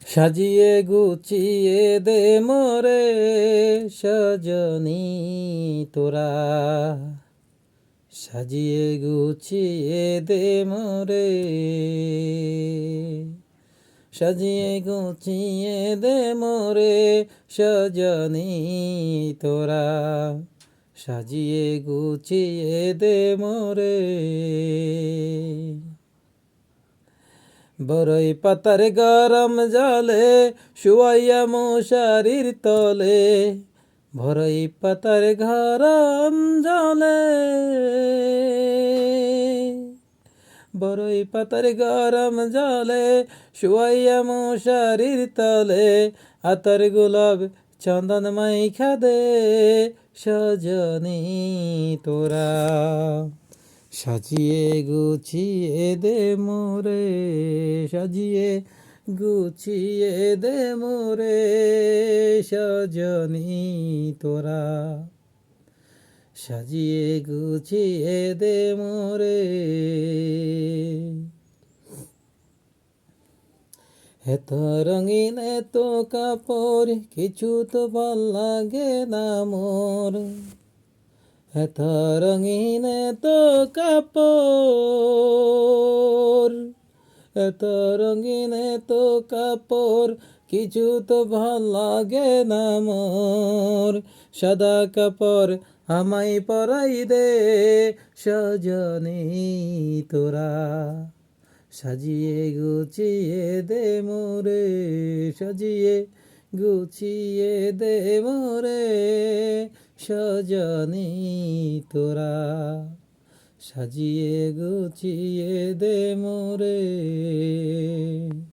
সাজিয়ে গুছিয়ে দে মোরে সজনী তোরা, সাজিয়ে গুছিয়ে দে মোরে, সাজিয়ে গুছিয়ে দে মোরে সজনী তোরা, সাজিয়ে গুছিয়ে দে মোরে। বরই পাতার গরম জলে শুয়াইয়া মশারির তলে, বরই পাতার গরম জলে, বরই পাতার গরম জলে শুয়াইয়া মশারির তলে, আতর গোলাপ চন্দন মাইখা দে সজনী তোরা, সাজিয়ে গুছিয়ে দে মোরে, সাজিয়ে গুছিয়ে দে মোরে সজনী তোরা, সাজিয়ে গুছিয়ে দে মোরে। এত রঙিন এত কাপড় কিছু তো ভাল লাগে না মোর, এত রঙিন এত কাপড়, এত রঙিন এত কাপড় কিছু তো ভাল লাগে না মোর, সাদা কাপড় আমায় পরাই দে সজনী তোরা, সাজিয়ে গুছিয়ে দে মোরে, সাজিয়ে গুছিয়ে দে মোরে সজনী তোরা, সাজিয়ে গুছিয়ে দে মোরে।